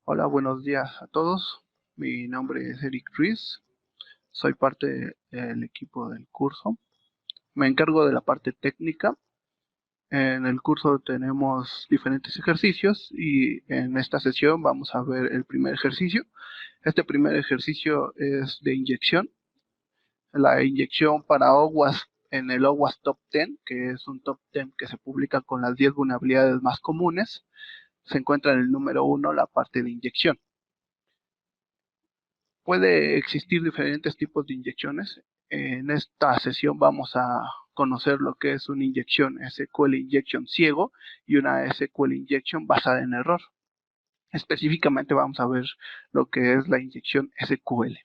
Hola, buenos días a todos. Mi nombre es Eric Ruiz. Soy parte del equipo del curso. Me encargo de la parte técnica. En el curso tenemos diferentes ejercicios y en esta sesión vamos a ver el primer ejercicio. Este primer ejercicio es de inyección. La inyección para OWASP en el OWASP Top 10, que es un Top 10 que se publica con las 10 vulnerabilidades más comunes. Se encuentra en el número 1 la parte de inyección. Puede existir diferentes tipos de inyecciones. En esta sesión vamos a conocer lo que es una inyección SQL Injection ciego y una SQL Injection basada en error. Específicamente vamos a ver lo que es la inyección SQL.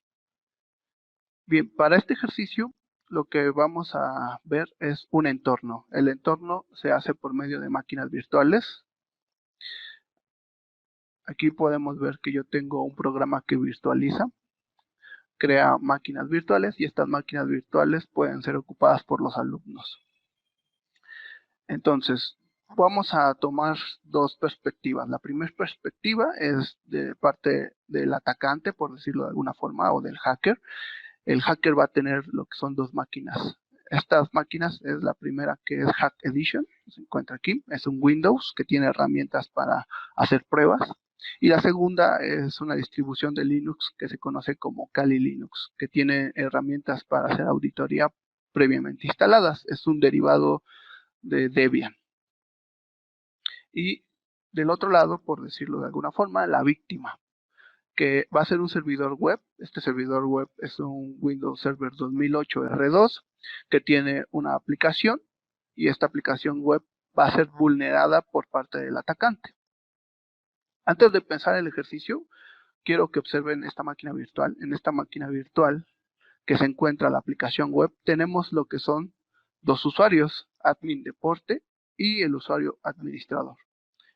Bien, para este ejercicio lo que vamos a ver es un entorno. El entorno se hace por medio de máquinas virtuales. Aquí podemos ver que yo tengo un programa que virtualiza, crea máquinas virtuales y estas máquinas virtuales pueden ser ocupadas por los alumnos. Entonces, vamos a tomar dos perspectivas. La primera perspectiva es de parte del atacante, por decirlo de alguna forma, o del hacker. El hacker va a tener lo que son dos máquinas. Estas máquinas es la primera, que es Hack Edition, se encuentra aquí, es un Windows que tiene herramientas para hacer pruebas. Y la segunda es una distribución de Linux que se conoce como Kali Linux, que tiene herramientas para hacer auditoría previamente instaladas. Es un derivado de Debian. Y del otro lado, por decirlo de alguna forma, la víctima, que va a ser un servidor web. Este servidor web es un Windows Server 2008 R2 que tiene una aplicación y esta aplicación web va a ser vulnerada por parte del atacante. Antes de pensar el ejercicio, quiero que observen esta máquina virtual. En esta máquina virtual que se encuentra la aplicación web, tenemos lo que son dos usuarios, admin deporte y el usuario administrador.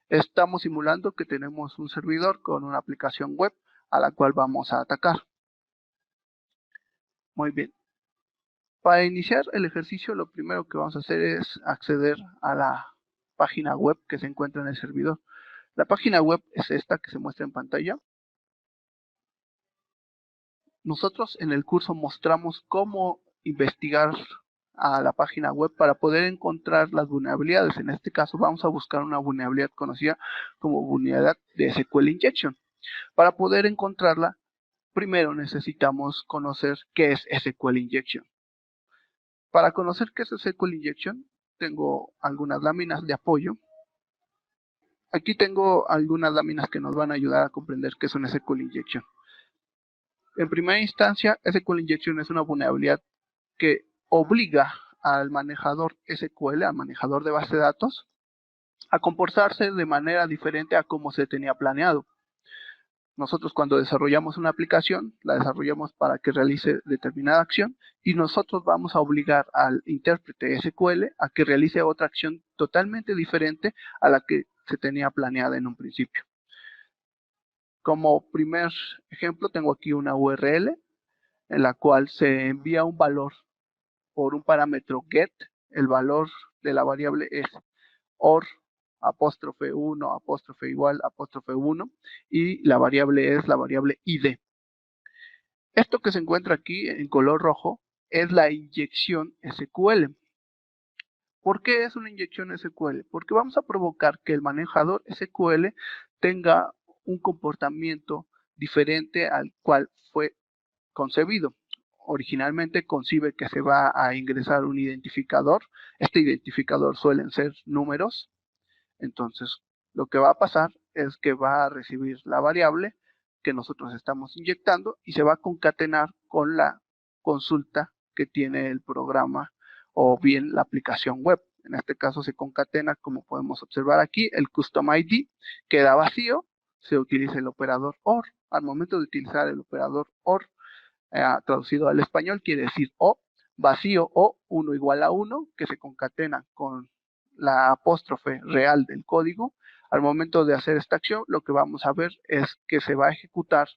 Estamos simulando que tenemos un servidor con una aplicación web a la cual vamos a atacar. Muy bien. Para iniciar el ejercicio, lo primero que vamos a hacer es acceder a la página web que se encuentra en el servidor. La página web es esta que se muestra en pantalla. Nosotros en el curso mostramos cómo investigar a la página web para poder encontrar las vulnerabilidades. En este caso vamos a buscar una vulnerabilidad conocida como vulnerabilidad de SQL Injection. Para poder encontrarla, primero necesitamos conocer qué es SQL Injection. Para conocer qué es SQL Injection, tengo algunas láminas de apoyo. Aquí tengo algunas láminas que nos van a ayudar a comprender qué es un SQL Injection. En primera instancia, SQL Injection es una vulnerabilidad que obliga al manejador SQL, al manejador de base de datos, a comportarse de manera diferente a como se tenía planeado. Nosotros cuando desarrollamos una aplicación, la desarrollamos para que realice determinada acción y nosotros vamos a obligar al intérprete SQL a que realice otra acción totalmente diferente a la que se tenía planeada en un principio. Como primer ejemplo, tengo aquí una URL en la cual se envía un valor por un parámetro get. El valor de la variable es or apóstrofe 1, apóstrofe igual, apóstrofe 1 y la variable es la variable id. Esto que se encuentra aquí en color rojo es la inyección SQL. ¿Por qué es una inyección SQL? Porque vamos a provocar que el manejador SQL tenga un comportamiento diferente al cual fue concebido. Originalmente concibe que se va a ingresar un identificador. Este identificador suelen ser números. Entonces, lo que va a pasar es que va a recibir la variable que nosotros estamos inyectando y se va a concatenar con la consulta que tiene el programa o bien la aplicación web. En este caso se concatena, como podemos observar aquí, el custom ID queda vacío, se utiliza el operador OR. Al momento de utilizar el operador OR, traducido al español, quiere decir o vacío o 1 igual a 1, que se concatena con la apóstrofe real del código. Al momento de hacer esta acción, lo que vamos a ver es que se va a ejecutar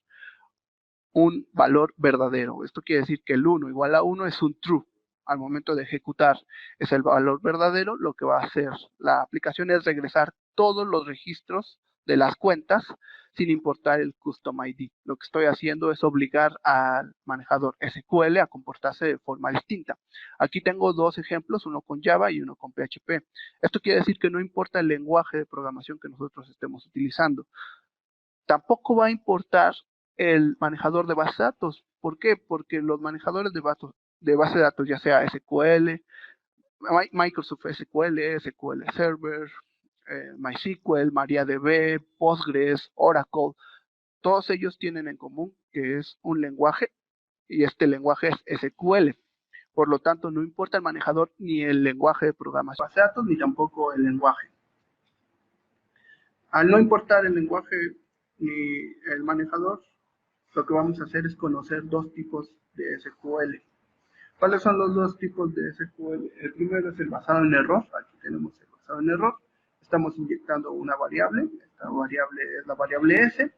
un valor verdadero. Esto quiere decir que el 1 igual a 1 es un true. Al momento de ejecutar es el valor verdadero. Lo que va a hacer la aplicación es regresar todos los registros de las cuentas sin importar el custom ID. Lo que estoy haciendo es obligar al manejador SQL a comportarse de forma distinta. Aquí tengo dos ejemplos, uno con Java y uno con PHP. Esto quiere decir que no importa el lenguaje de programación que nosotros estemos utilizando. Tampoco va a importar el manejador de base de datos. ¿Por qué? Porque los manejadores de base de datos, ya sea SQL, Microsoft SQL, SQL Server, MySQL, MariaDB, Postgres, Oracle, todos ellos tienen en común que es un lenguaje y este lenguaje es SQL. Por lo tanto, no importa el manejador ni el lenguaje de programación de base de datos, ni tampoco el lenguaje. Al no importar el lenguaje ni el manejador, lo que vamos a hacer es conocer dos tipos de SQL. ¿Cuáles son los dos tipos de SQL? El primero es el basado en error. Aquí tenemos el basado en error. Estamos inyectando una variable. Esta variable es la variable S.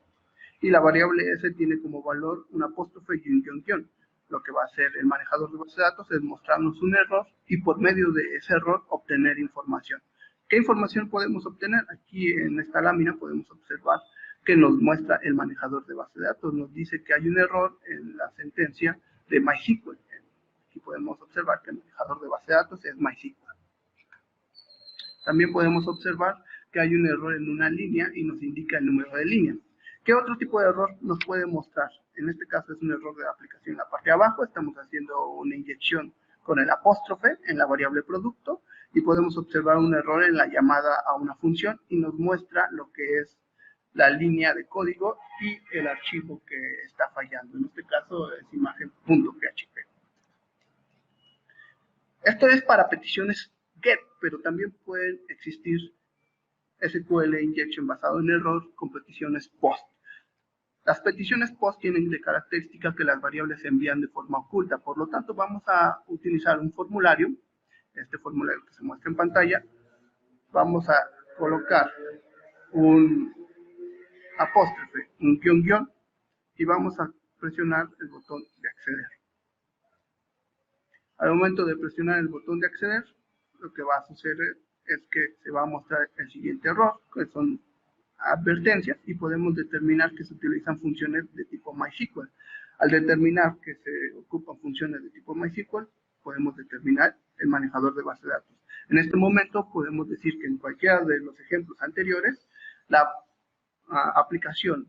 Y la variable S tiene como valor un apóstrofe y un guión. Lo que va a hacer el manejador de base de datos es mostrarnos un error y por medio de ese error obtener información. ¿Qué información podemos obtener? Aquí en esta lámina podemos observar que nos muestra el manejador de base de datos. Nos dice que hay un error en la sentencia de MySQL. Aquí podemos observar que el manejador de base de datos es MySQL. También podemos observar que hay un error en una línea y nos indica el número de línea. ¿Qué otro tipo de error nos puede mostrar? En este caso es un error de la aplicación. En la parte de abajo estamos haciendo una inyección con el apóstrofe en la variable producto y podemos observar un error en la llamada a una función y nos muestra lo que es la línea de código y el archivo que está fallando. En este caso es imagen.php. Esto es para peticiones GET, pero también pueden existir SQL injection basado en error con peticiones POST. Las peticiones POST tienen de característica que las variables se envían de forma oculta, por lo tanto vamos a utilizar un formulario, este formulario que se muestra en pantalla, vamos a colocar un apóstrofe, un guión, y vamos a presionar el botón de acceder. Al momento de presionar el botón de acceder, lo que va a suceder es que se va a mostrar el siguiente error, que son advertencias, y podemos determinar que se utilizan funciones de tipo MySQL. Al determinar que se ocupan funciones de tipo MySQL, podemos determinar el manejador de base de datos. En este momento podemos decir que en cualquiera de los ejemplos anteriores, la aplicación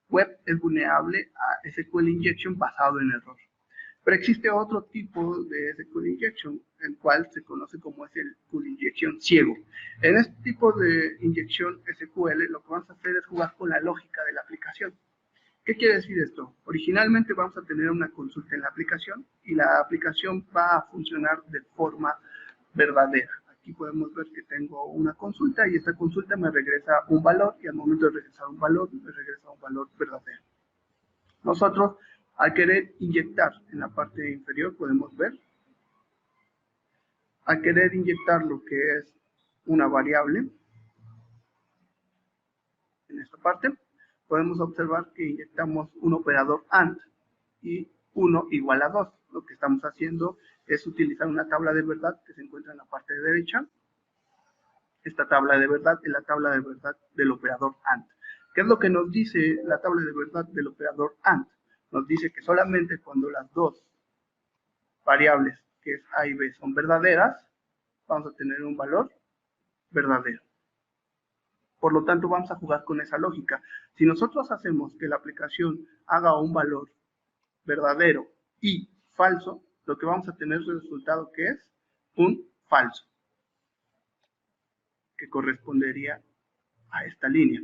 web es vulnerable a SQL injection basado en error. Pero existe otro tipo de SQL injection, el cual se conoce como SQL injection ciego. En este tipo de inyección SQL, lo que vamos a hacer es jugar con la lógica de la aplicación. ¿Qué quiere decir esto? Originalmente vamos a tener una consulta en la aplicación y la aplicación va a funcionar de forma verdadera. Aquí podemos ver que tengo una consulta y esta consulta me regresa un valor y al momento de regresar un valor, me regresa un valor verdadero. Nosotros, al querer inyectar en la parte inferior, podemos ver, al querer inyectar lo que es una variable, en esta parte, podemos observar que inyectamos un operador AND y 1 igual a 2. Lo que estamos haciendo es utilizar una tabla de verdad que se encuentra en la parte derecha. Esta tabla de verdad es la tabla de verdad del operador AND. ¿Qué es lo que nos dice la tabla de verdad del operador AND? Nos dice que solamente cuando las dos variables, que es A y B, son verdaderas, vamos a tener un valor verdadero. Por lo tanto, vamos a jugar con esa lógica. Si nosotros hacemos que la aplicación haga un valor verdadero y falso, lo que vamos a tener es el resultado que es un falso, que correspondería a esta línea.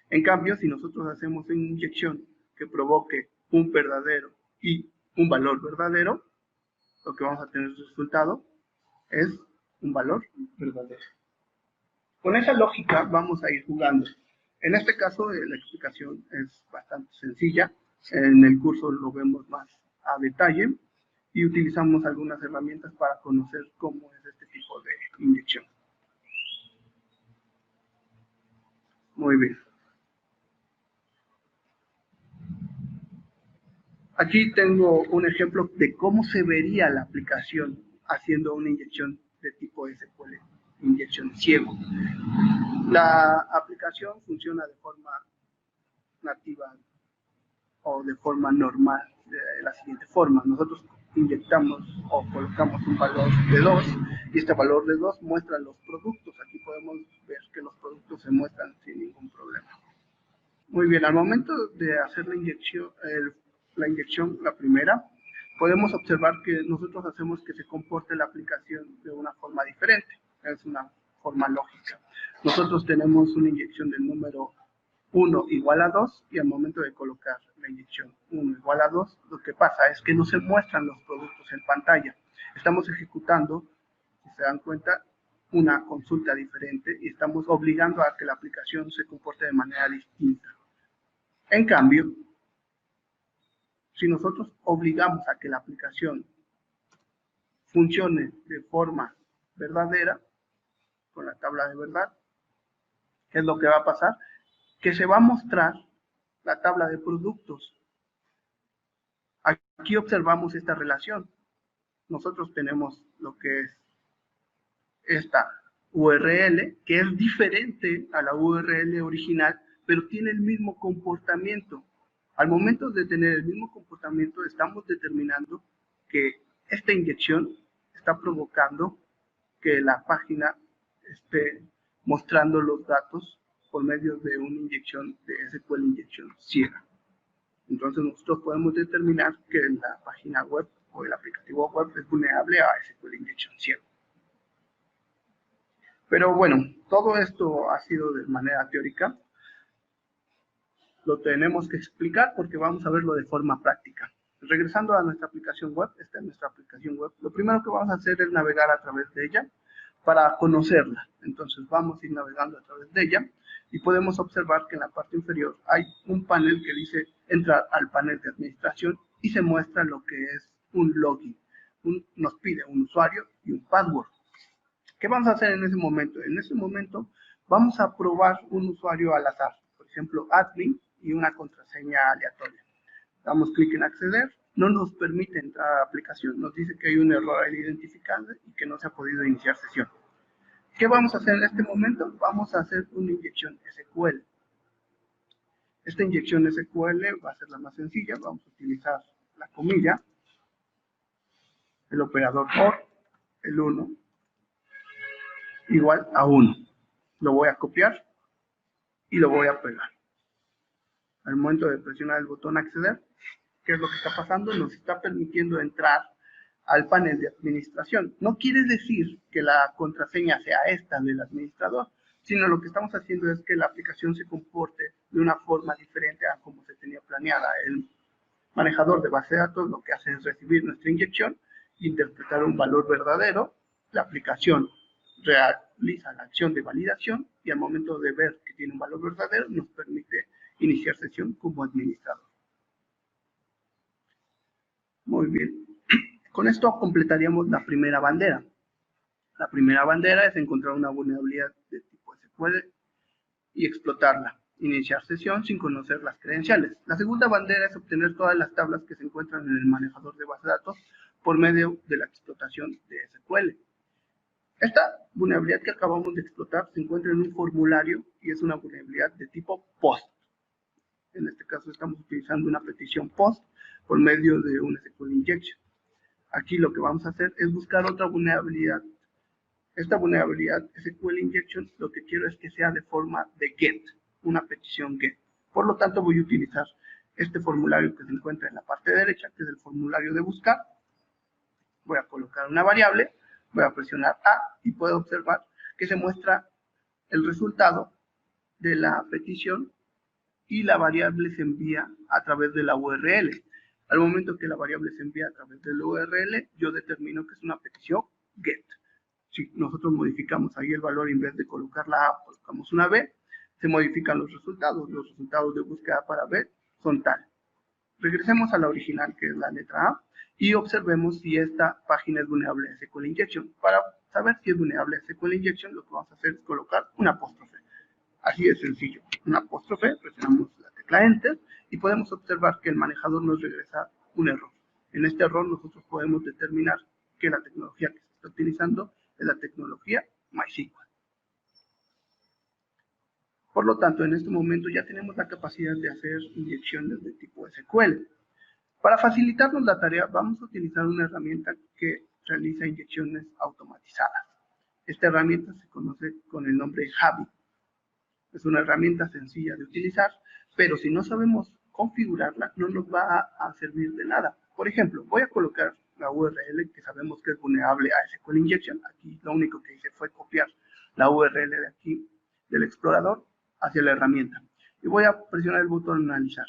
En cambio, si nosotros hacemos una inyección que provoque un verdadero y un valor verdadero, lo que vamos a tener de resultado es un valor verdadero. Con esa lógica vamos a ir jugando. En este caso la explicación es bastante sencilla. En el curso lo vemos más a detalle y utilizamos algunas herramientas para conocer cómo es este tipo de inyección. Muy bien. Aquí tengo un ejemplo de cómo se vería la aplicación haciendo una inyección de tipo SQL, inyección ciego. La aplicación funciona de forma nativa o de forma normal de la siguiente forma. Nosotros inyectamos o colocamos un valor de 2 y este valor de 2 muestra los productos. Aquí podemos ver que los productos se muestran sin ningún problema. Muy bien, al momento de hacer la inyección, la primera, podemos observar que nosotros hacemos que se comporte la aplicación de una forma diferente. Es una forma lógica. Nosotros tenemos una inyección del número 1 igual a 2 y al momento de colocar la inyección 1 igual a 2, lo que pasa es que no se muestran los productos en pantalla. Estamos ejecutando, si se dan cuenta, una consulta diferente y estamos obligando a que la aplicación se comporte de manera distinta. En cambio, si nosotros obligamos a que la aplicación funcione de forma verdadera, con la tabla de verdad, ¿qué es lo que va a pasar? Que se va a mostrar la tabla de productos. Aquí observamos esta relación. Nosotros tenemos lo que es esta URL, que es diferente a la URL original, pero tiene el mismo comportamiento. Al momento de tener el mismo comportamiento, estamos determinando que esta inyección está provocando que la página esté mostrando los datos por medio de una inyección de SQL inyección ciega. Entonces nosotros podemos determinar que la página web o el aplicativo web es vulnerable a SQL inyección ciega. Pero bueno, todo esto ha sido de manera teórica. Lo tenemos que explicar porque vamos a verlo de forma práctica. Regresando a nuestra aplicación web, esta es nuestra aplicación web, lo primero que vamos a hacer es navegar a través de ella para conocerla. Entonces vamos a ir navegando a través de ella y podemos observar que en la parte inferior hay un panel que dice entrar al panel de administración y se muestra lo que es un login. Nos pide un usuario y un password. ¿Qué vamos a hacer en ese momento? En ese momento vamos a probar un usuario al azar, por ejemplo, admin y una contraseña aleatoria. Damos clic en acceder, no nos permite entrar a la aplicación, nos dice que hay un error al identificarse y que no se ha podido iniciar sesión. ¿Qué vamos a hacer en este momento? Vamos a hacer una inyección SQL. Esta inyección SQL va a ser la más sencilla, vamos a utilizar la comilla, el operador OR, el 1, igual a 1. Lo voy a copiar y lo voy a pegar. Al momento de presionar el botón acceder, ¿qué es lo que está pasando? Nos está permitiendo entrar al panel de administración. No quiere decir que la contraseña sea esta del administrador, sino lo que estamos haciendo es que la aplicación se comporte de una forma diferente a como se tenía planeada. El manejador de base de datos lo que hace es recibir nuestra inyección, interpretar un valor verdadero, la aplicación realiza la acción de validación y al momento de ver que tiene un valor verdadero nos permite iniciar sesión como administrador. Muy bien. Con esto completaríamos la primera bandera. La primera bandera es encontrar una vulnerabilidad de tipo SQL y explotarla. Iniciar sesión sin conocer las credenciales. La segunda bandera es obtener todas las tablas que se encuentran en el manejador de base de datos por medio de la explotación de SQL. Esta vulnerabilidad que acabamos de explotar se encuentra en un formulario y es una vulnerabilidad de tipo POST. En este caso estamos utilizando una petición POST por medio de un SQL injection. Aquí lo que vamos a hacer es buscar otra vulnerabilidad. Esta vulnerabilidad SQL injection lo que quiero es que sea de forma de GET, una petición GET. Por lo tanto voy a utilizar este formulario que se encuentra en la parte derecha, que es el formulario de buscar. Voy a colocar una variable, voy a presionar A y puedo observar que se muestra el resultado de la petición y la variable se envía a través de la URL. Al momento que la variable se envía a través de la URL, yo determino que es una petición GET. Si nosotros modificamos ahí el valor, en vez de colocar la A, colocamos una B, se modifican los resultados. Los resultados de búsqueda para B son tal. Regresemos a la original, que es la letra A, y observemos si esta página es vulnerable a SQL Injection. Para saber si es vulnerable a SQL Injection, lo que vamos a hacer es colocar un apóstrofe. Así de sencillo. Un apóstrofe, presionamos la tecla Enter y podemos observar que el manejador nos regresa un error. En este error nosotros podemos determinar que la tecnología que se está utilizando es la tecnología MySQL. Por lo tanto, en este momento ya tenemos la capacidad de hacer inyecciones de tipo SQL. Para facilitarnos la tarea, vamos a utilizar una herramienta que realiza inyecciones automatizadas. Esta herramienta se conoce con el nombre Javi. Es una herramienta sencilla de utilizar, pero si no sabemos configurarla, no nos va a servir de nada. Por ejemplo, voy a colocar la URL que sabemos que es vulnerable a SQL Injection. Aquí lo único que hice fue copiar la URL de aquí, del explorador, hacia la herramienta. Y voy a presionar el botón analizar.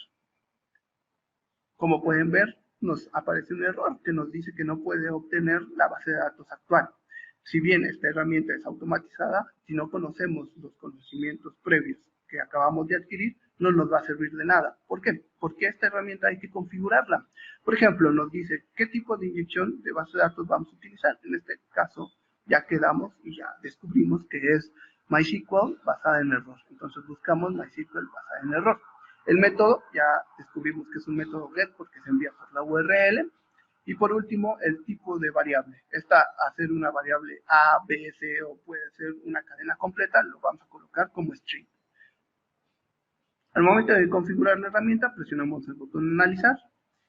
Como pueden ver, nos aparece un error que nos dice que no puede obtener la base de datos actual. Si bien esta herramienta es automatizada, si no conocemos los conocimientos previos que acabamos de adquirir, no nos va a servir de nada. ¿Por qué? Porque esta herramienta hay que configurarla. Por ejemplo, nos dice qué tipo de inyección de base de datos vamos a utilizar. En este caso, ya quedamos y ya descubrimos que es MySQL basada en error. Entonces buscamos MySQL basada en error. El método, ya descubrimos que es un método GET porque se envía por la URL. Y por último, el tipo de variable. Esta, hacer una variable A, B, C o puede ser una cadena completa, lo vamos a colocar como string. Al momento de configurar la herramienta, presionamos el botón analizar.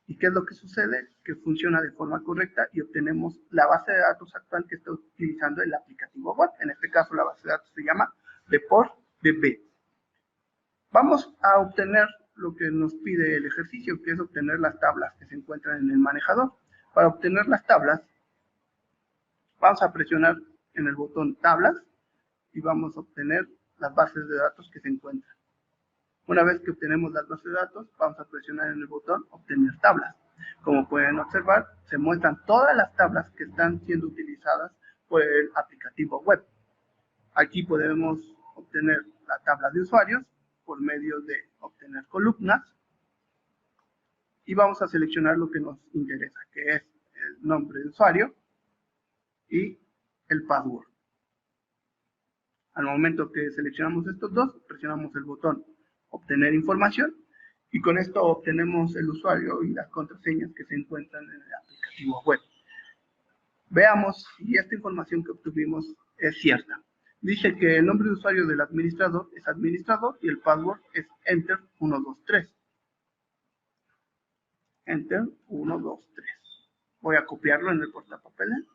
¿Y qué es lo que sucede? Que funciona de forma correcta y obtenemos la base de datos actual que está utilizando el aplicativo web. En este caso, la base de datos se llama report.db. Vamos a obtener lo que nos pide el ejercicio, que es obtener las tablas que se encuentran en el manejador. Para obtener las tablas, vamos a presionar en el botón tablas y vamos a obtener las bases de datos que se encuentran. Una vez que obtenemos las bases de datos, vamos a presionar en el botón obtener tablas. Como pueden observar, se muestran todas las tablas que están siendo utilizadas por el aplicativo web. Aquí podemos obtener la tabla de usuarios por medio de obtener columnas y vamos a seleccionar lo que nos interesa, que es el nombre de usuario y el password. Al momento que seleccionamos estos dos, presionamos el botón obtener información y con esto obtenemos el usuario y las contraseñas que se encuentran en el aplicativo web. Veamos si esta información que obtuvimos es cierta. Dice que el nombre de usuario del administrador es administrador y el password es enter 123. Enter 123. Voy a copiarlo en el portapapeles.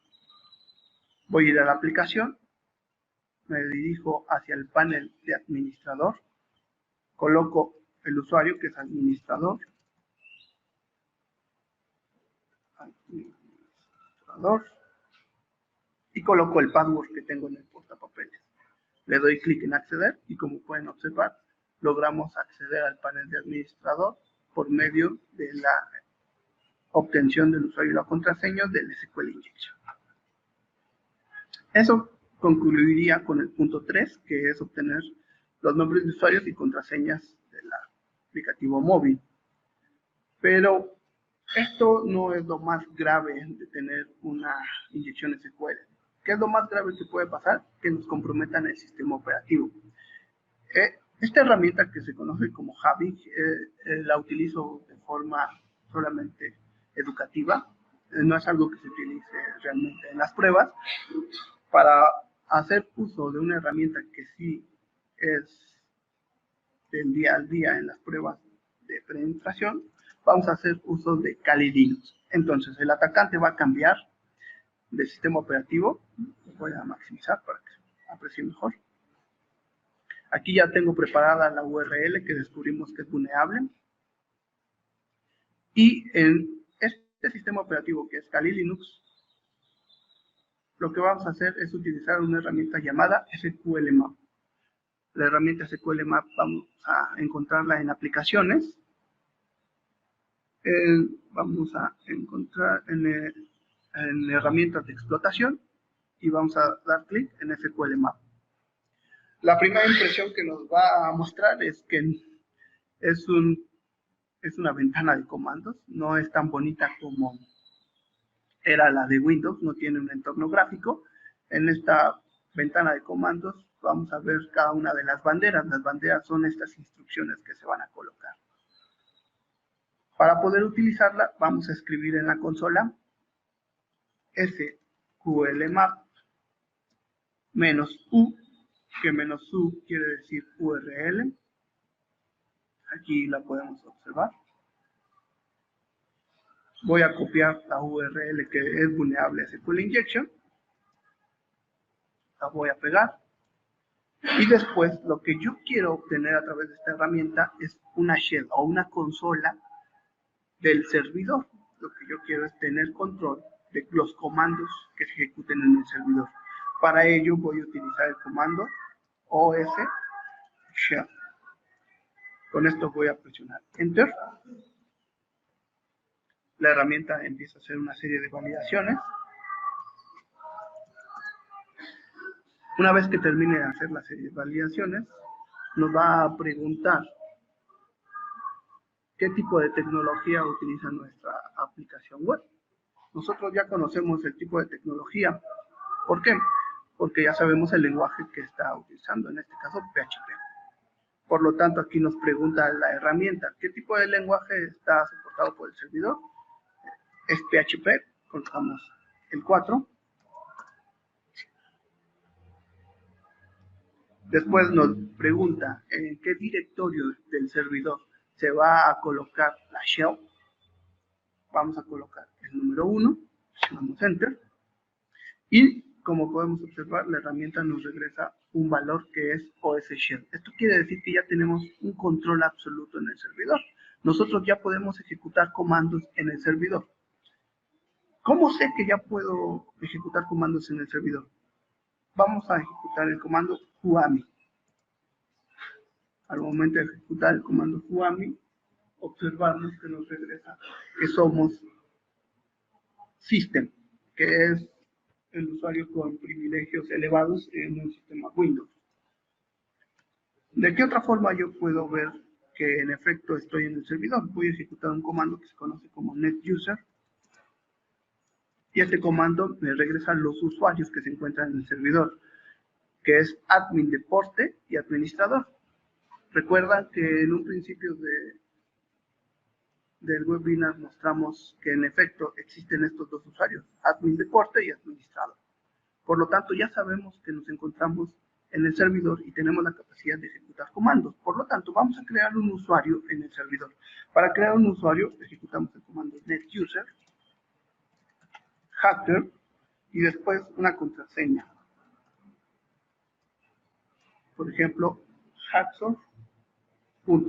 Voy a ir a la aplicación. Me dirijo hacia el panel de administrador. Coloco el usuario que es administrador. Y coloco el password que tengo en el portapapeles. Le doy clic en acceder y como pueden observar, logramos acceder al panel de administrador por medio de la obtención del usuario y la contraseña del SQL Injection. Eso concluiría con el punto 3, que es obtener los nombres de usuarios y contraseñas del aplicativo móvil. Pero esto no es lo más grave de tener una inyección SQL. ¿Qué es lo más grave que puede pasar? Que nos comprometan el sistema operativo. Esta herramienta que se conoce como Javi, la utilizo de forma solamente educativa. No es algo que se utilice realmente en las pruebas. Para hacer uso de una herramienta que sí es del día al día en las pruebas de penetración, vamos a hacer uso de Kali Linux. Entonces, el atacante va a cambiar de sistema operativo. Voy a maximizar para que aprecie mejor. Aquí ya tengo preparada la URL que descubrimos que es vulnerable. Y en este sistema operativo que es Kali Linux, lo que vamos a hacer es utilizar una herramienta llamada SQLmap. La herramienta SQLmap vamos a encontrarla en aplicaciones. Vamos a encontrar en herramientas de explotación y vamos a dar clic en SQLmap. La primera impresión que nos va a mostrar es que es una ventana de comandos, no es tan bonita como era la de Windows, no tiene un entorno gráfico. En esta ventana de comandos vamos a ver cada una de las banderas. Las banderas son estas instrucciones que se van a colocar. Para poder utilizarla, vamos a escribir en la consola SQLmap -u que -u quiere decir URL. Aquí la podemos observar. Voy a copiar la URL que es vulnerable a SQL Injection. La voy a pegar. Y después lo que yo quiero obtener a través de esta herramienta es una shell o una consola del servidor. Lo que yo quiero es tener control de los comandos que se ejecuten en el servidor. Para ello voy a utilizar el comando os shell. Con esto voy a presionar Enter. La herramienta empieza a hacer una serie de validaciones. Una vez que termine de hacer la serie de validaciones, nos va a preguntar qué tipo de tecnología utiliza nuestra aplicación web. Nosotros ya conocemos el tipo de tecnología. ¿Por qué? Porque ya sabemos el lenguaje que está utilizando, en este caso PHP. Por lo tanto, aquí nos pregunta la herramienta, ¿qué tipo de lenguaje está soportado por el servidor? Es PHP, colocamos el 4. Después nos pregunta en qué directorio del servidor se va a colocar la shell. Vamos a colocar el número 1, presionamos Enter. Y como podemos observar, la herramienta nos regresa un valor que es OS Shell. Esto quiere decir que ya tenemos un control absoluto en el servidor. Nosotros ya podemos ejecutar comandos en el servidor. ¿Cómo sé que ya puedo ejecutar comandos en el servidor? Vamos a ejecutar el comando whoami. Al momento de ejecutar el comando whoami, observamos que nos regresa que somos system, que es el usuario con privilegios elevados en un sistema Windows. ¿De qué otra forma yo puedo ver que en efecto estoy en el servidor? Voy a ejecutar un comando que se conoce como netuser. Y este comando me regresa los usuarios que se encuentran en el servidor, que es admin de porte y administrador. Recuerdan que en un principio del webinar mostramos que en efecto existen estos dos usuarios, admin de porte y administrador. Por lo tanto, ya sabemos que nos encontramos en el servidor y tenemos la capacidad de ejecutar comandos. Por lo tanto, vamos a crear un usuario en el servidor. Para crear un usuario, ejecutamos el comando netuser, hacker, y después una contraseña. Por ejemplo, hacksource.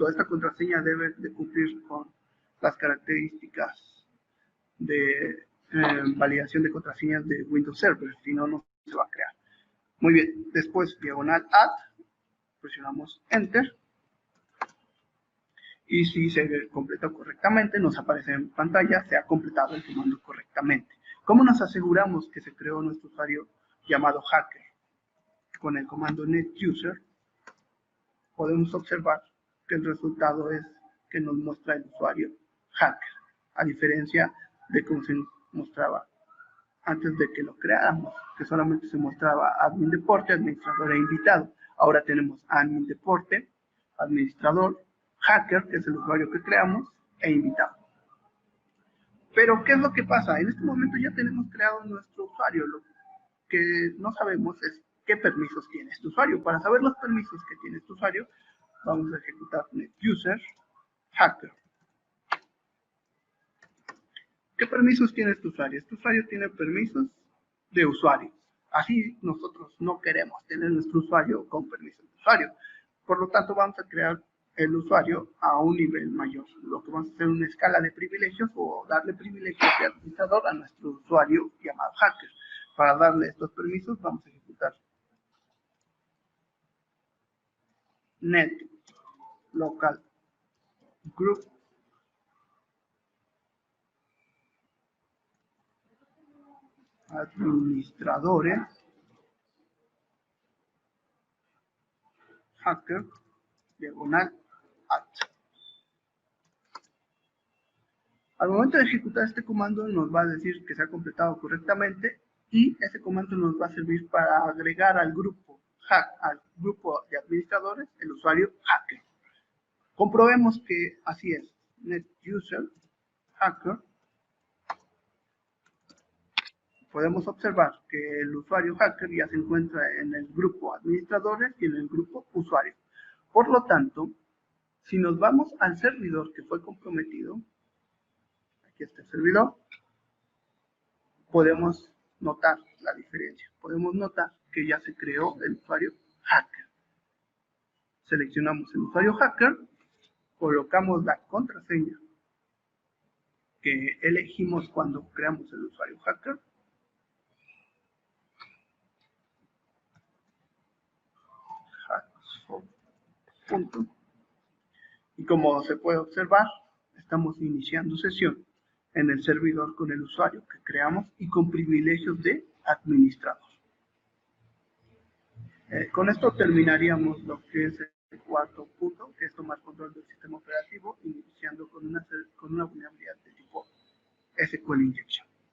Esta contraseña debe de cumplir con las características de validación de contraseñas de Windows Server, si no, no se va a crear. Muy bien, después diagonal add, presionamos Enter, y si se completa correctamente, nos aparece en pantalla, se ha completado el comando correctamente. ¿Cómo nos aseguramos que se creó nuestro usuario llamado hacker? Con el comando netuser, podemos observar que el resultado es que nos muestra el usuario hacker, a diferencia de cómo se mostraba antes de que lo creáramos, que solamente se mostraba admin de porte, administrador e invitado. Ahora tenemos admin de porte, administrador, hacker, que es el usuario que creamos, e invitado. Pero, ¿qué es lo que pasa? En este momento ya tenemos creado nuestro usuario. Lo que no sabemos es qué permisos tiene este usuario. Para saber los permisos que tiene este usuario, vamos a ejecutar netuser hacker. ¿Qué permisos tiene este usuario? Este usuario tiene permisos de usuario. Así nosotros no queremos tener nuestro usuario con permisos de usuario. Por lo tanto, vamos a crear el usuario a un nivel mayor. Lo que vamos a hacer es una escala de privilegios o darle privilegios de administrador a nuestro usuario llamado hacker. Para darle estos permisos, vamos a ejecutar net local group administradores hacker diagonal at. Al momento de ejecutar este comando nos va a decir que se ha completado correctamente y ese comando nos va a servir para agregar al grupo de administradores el usuario hacker. Comprobemos que así es. Netuser hacker podemos observar que el usuario hacker ya se encuentra en el grupo administradores y en el grupo usuarios. Por lo tanto, si nos vamos al servidor que fue comprometido, aquí está el servidor, podemos notar la diferencia. Podemos notar que ya se creó el usuario hacker. Seleccionamos el usuario hacker, colocamos la contraseña que elegimos cuando creamos el usuario hacker. Y como se puede observar, estamos iniciando sesión en el servidor con el usuario que creamos y con privilegios de administrador. Con esto terminaríamos lo que es el cuarto punto, que es tomar control del sistema operativo, iniciando con una vulnerabilidad de tipo SQL Injection.